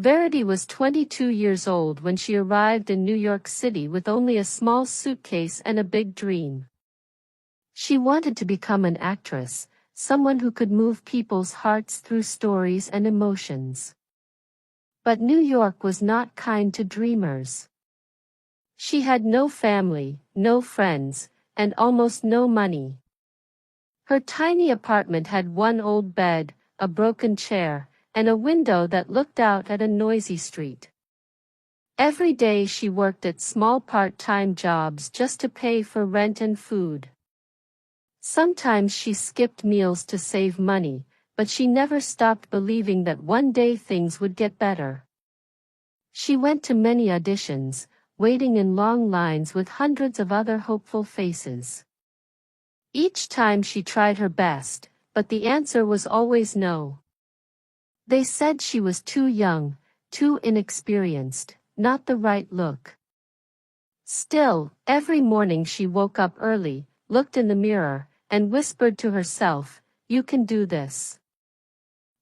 Varity was 22 years old when she arrived in New York City with only a small suitcase and a big dream. She wanted to become an actress, someone who could move people's hearts through stories and emotions. But New York was not kind to dreamers. She had no family, no friends, and almost no money. Her tiny apartment had one old bed, a broken chair, and a window that looked out at a noisy street. Every day she worked at small part-time jobs just to pay for rent and food. Sometimes she skipped meals to save money, but she never stopped believing that one day things would get better. She went to many auditions, waiting in long lines with hundreds of other hopeful faces. Each time she tried her best, but the answer was always no. They said she was too young, too inexperienced, not the right look. Still, every morning she woke up early, looked in the mirror, and whispered to herself, "You can do this."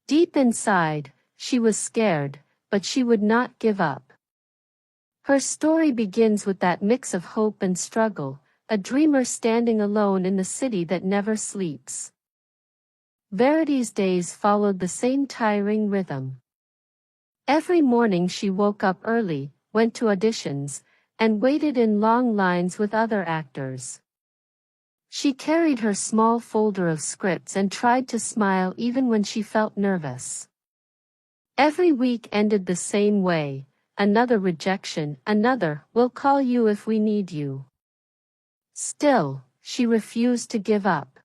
Deep inside, she was scared, but she would not give up. Her story begins with that mix of hope and struggle, a dreamer standing alone in the city that never sleeps. Verity's days followed the same tiring rhythm. Every morning she woke up early, went to auditions, and waited in long lines with other actors. She carried her small folder of scripts and tried to smile even when she felt nervous. Every week ended the same way, another rejection, another, "We'll call you if we need you." Still, she refused to give up.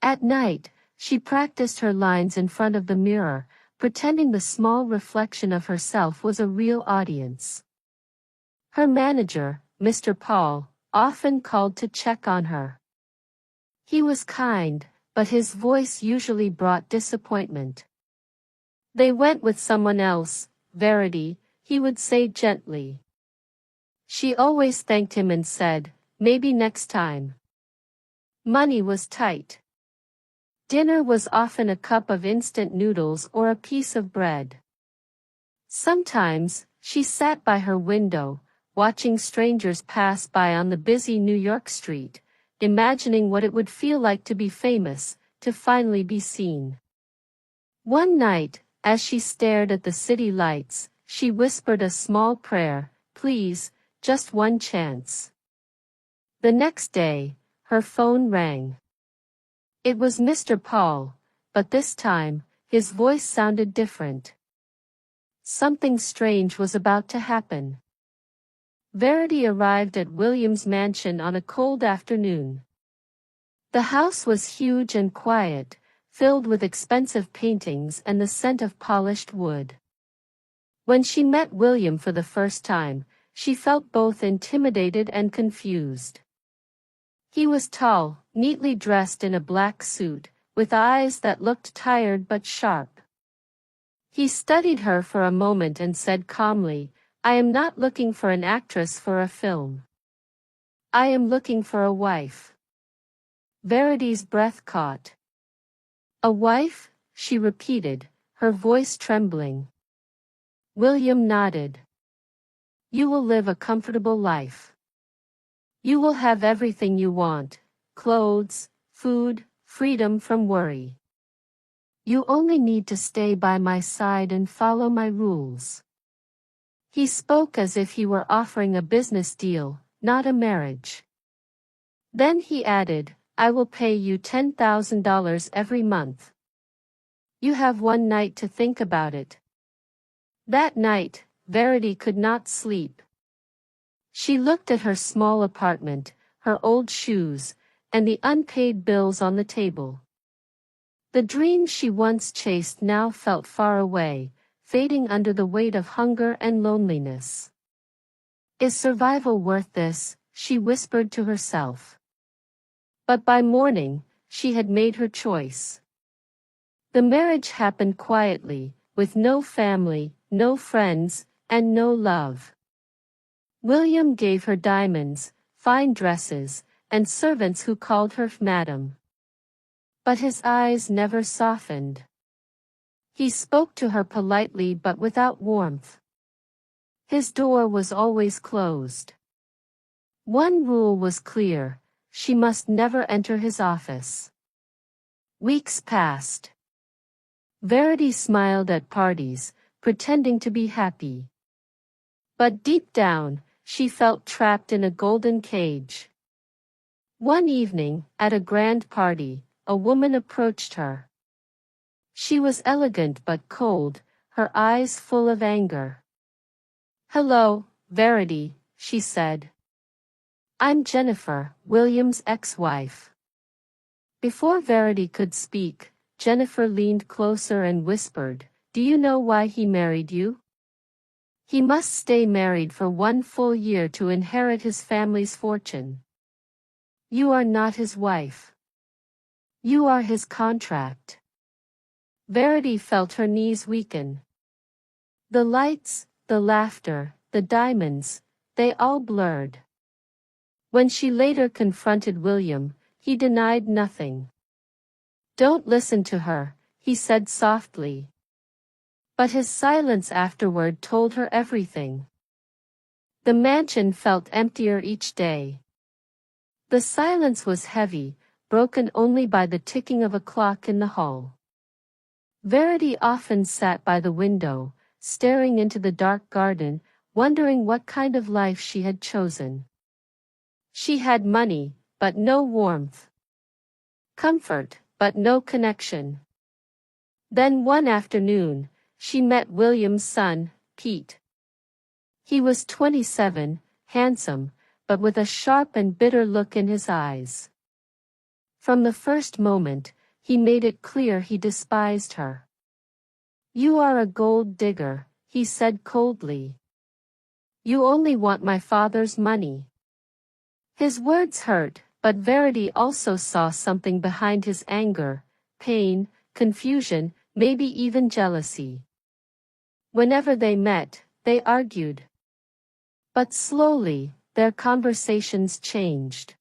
At night, she practiced her lines in front of the mirror, pretending the small reflection of herself was a real audience. Her manager, Mr. Paul, often called to check on her. He was kind, but his voice usually brought disappointment. "They went with someone else, Varity," he would say gently. She always thanked him and said, "Maybe next time." Money was tight. Dinner was often a cup of instant noodles or a piece of bread. Sometimes, she sat by her window, watching strangers pass by on the busy New York street, imagining what it would feel like to be famous, to finally be seen. One night, as she stared at the city lights, she whispered a small prayer, "Please, just one chance." The next day, her phone rang. It was Mr. Paul, but this time, his voice sounded different. Something strange was about to happen. Varity arrived at William's mansion on a cold afternoon. The house was huge and quiet, filled with expensive paintings and the scent of polished wood. When she met William for the first time, she felt both intimidated and confused. He was tall, neatly dressed in a black suit, with eyes that looked tired but sharp. He studied her for a moment and said calmly, "I am not looking for an actress for a film. I am looking for a wife." Verity's breath caught. "A wife?" she repeated, her voice trembling. William nodded. "You will live a comfortable life. You will have everything you want, clothes, food, freedom from worry. You only need to stay by my side and follow my rules." He spoke as if he were offering a business deal, not a marriage. Then he added, "I will pay you $10,000 every month. You have one night to think about it." That night, Verity could not sleep. She looked at her small apartment, her old shoes, and the unpaid bills on the table. The dream she once chased now felt far away, fading under the weight of hunger and loneliness. "Is survival worth this?" she whispered to herself. But by morning, she had made her choice. The marriage happened quietly, with no family, no friends, and no love. William gave her diamonds, fine dresses, and servants who called her Madam. But his eyes never softened. He spoke to her politely but without warmth. His door was always closed. One rule was clear: she must never enter his office. Weeks passed. Verity smiled at parties, pretending to be happy. But deep down, she felt trapped in a golden cage. One evening, at a grand party, a woman approached her. She was elegant but cold, her eyes full of anger. "Hello, Verity," she said. "I'm Jennifer, William's ex-wife." Before Verity could speak, Jennifer leaned closer and whispered, "Do you know why he married you? He must stay married for 1 full year to inherit his family's fortune. You are not his wife. You are his contract." Verity felt her knees weaken. The lights, the laughter, the diamonds, they all blurred. When she later confronted William, he denied nothing. "Don't listen to her," he said softly. But his silence afterward told her everything. The mansion felt emptier each day. The silence was heavy, broken only by the ticking of a clock in the hall. Verity often sat by the window, staring into the dark garden, wondering what kind of life she had chosen. She had money, but no warmth. Comfort, but no connection. Then one afternoon, she met William's son, Pete. He was 27, handsome, but with a sharp and bitter look in his eyes. From the first moment, he made it clear he despised her. "You are a gold digger," he said coldly. "You only want my father's money." His words hurt, but Verity also saw something behind his anger: pain, confusion, maybe even jealousy. Whenever they met, they argued. But slowly, their conversations changed.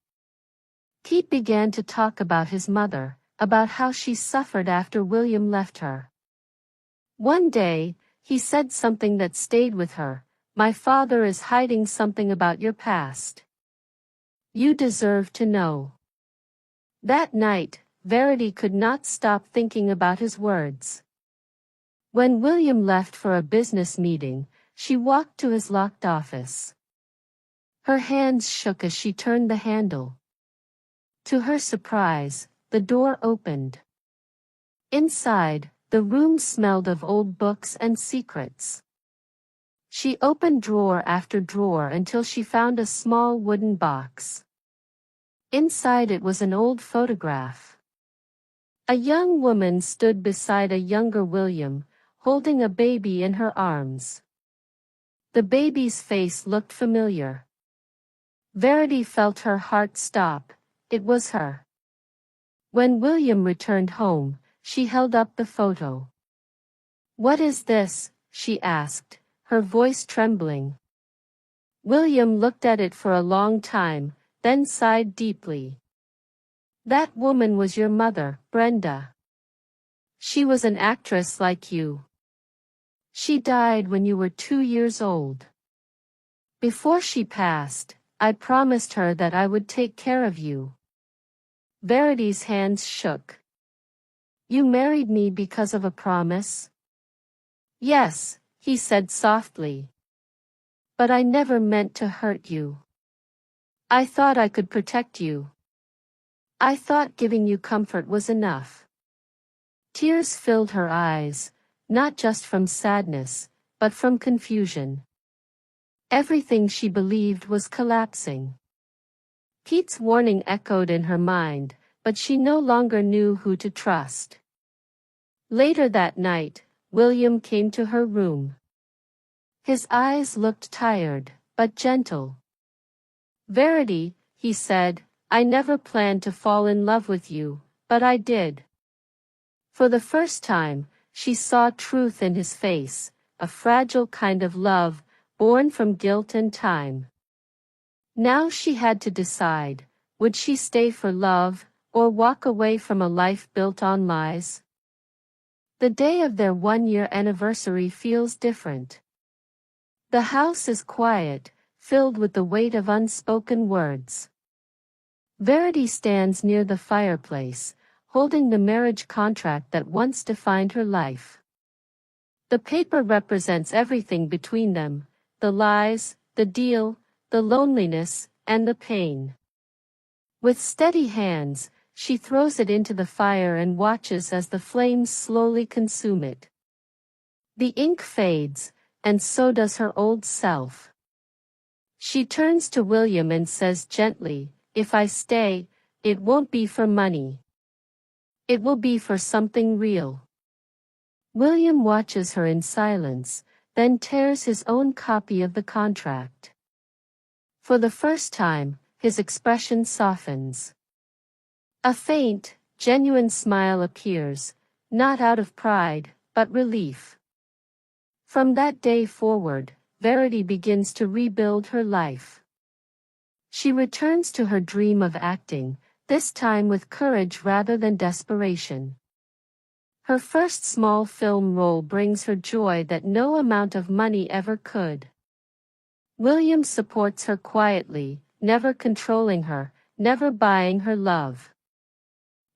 Pete began to talk about his mother, about how she suffered after William left her. One day, he said something that stayed with her: "My father is hiding something about your past. You deserve to know." That night, Verity could not stop thinking about his words. When William left for a business meeting, she walked to his locked office. Her hands shook as she turned the handle. To her surprise, the door opened. Inside, the room smelled of old books and secrets. She opened drawer after drawer until she found a small wooden box. Inside it was an old photograph. A young woman stood beside a younger William, holding a baby in her arms. The baby's face looked familiar. Verity felt her heart stop. It was her. When William returned home, she held up the photo. "What is this?" she asked, her voice trembling. William looked at it for a long time, then sighed deeply. "That woman was your mother, Brenda. She was an actress like you. She died when you were 2 years old. Before she passed, I promised her that I would take care of you." Verity's hands shook. "You married me because of a promise?" "Yes," he said softly. "But I never meant to hurt you. I thought I could protect you. I thought giving you comfort was enough." Tears filled her eyes, not just from sadness, but from confusion. Everything she believed was collapsing. Pete's warning echoed in her mind, but she no longer knew who to trust. Later that night, William came to her room. His eyes looked tired, but gentle. "Verity," he said, "I never planned to fall in love with you, but I did." For the first time, she saw truth in his face, a fragile kind of love, born from guilt and time. Now she had to decide: would she stay for love, or walk away from a life built on lies? The day of their one-year anniversary feels different. The house is quiet, filled with the weight of unspoken words. Verity stands near the fireplace, holding the marriage contract that once defined her life. The paper represents everything between them, the lies, the deal, the loneliness, and the pain. With steady hands, she throws it into the fire and watches as the flames slowly consume it. The ink fades, and so does her old self. She turns to William and says gently, "If I stay, it won't be for money. It will be for something real." William watches her in silence, then tears his own copy of the contract. For the first time, his expression softens. A faint, genuine smile appears, not out of pride, but relief. From that day forward, Verity begins to rebuild her life. She returns to her dream of acting, this time with courage rather than desperation. Her first small film role brings her joy that no amount of money ever could. William supports her quietly, never controlling her, never buying her love.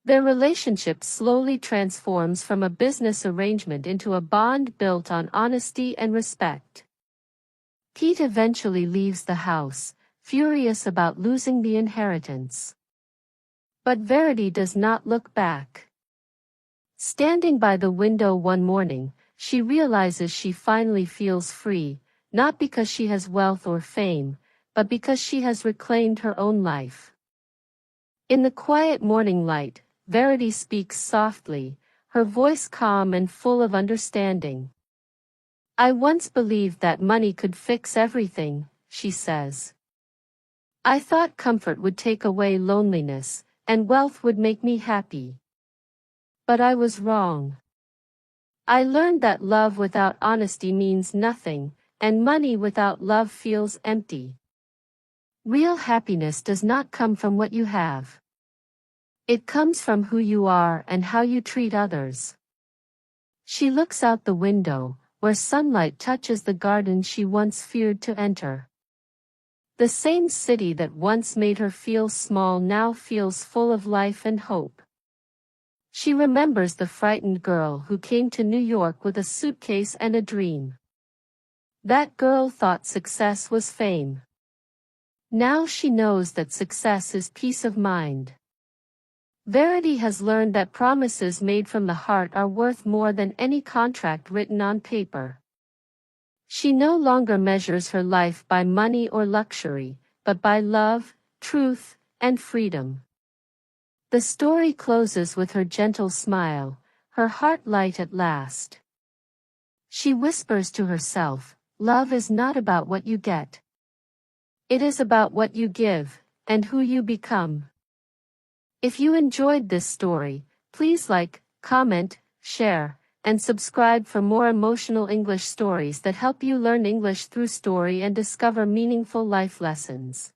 Their relationship slowly transforms from a business arrangement into a bond built on honesty and respect. Pete eventually leaves the house, furious about losing the inheritance. But Verity does not look back. Standing by the window one morning, she realizes she finally feels free, not because she has wealth or fame, but because she has reclaimed her own life. In the quiet morning light, Verity speaks softly, her voice calm and full of understanding. "I once believed that money could fix everything," she says. "I thought comfort would take away loneliness, and wealth would make me happy. But I was wrong. I learned that love without honesty means nothing, and money without love feels empty. Real happiness does not come from what you have. It comes from who you are and how you treat others." She looks out the window, where sunlight touches the garden she once feared to enter. The same city that once made her feel small now feels full of life and hope. She remembers the frightened girl who came to New York with a suitcase and a dream. That girl thought success was fame. Now she knows that success is peace of mind. Verity has learned that promises made from the heart are worth more than any contract written on paper. She no longer measures her life by money or luxury, but by love, truth, and freedom. The story closes with her gentle smile, her heart light at last. She whispers to herself, "Love is not about what you get. It is about what you give, and who you become." If you enjoyed this story, please like, comment, share, and subscribe for more emotional English stories that help you learn English through story and discover meaningful life lessons.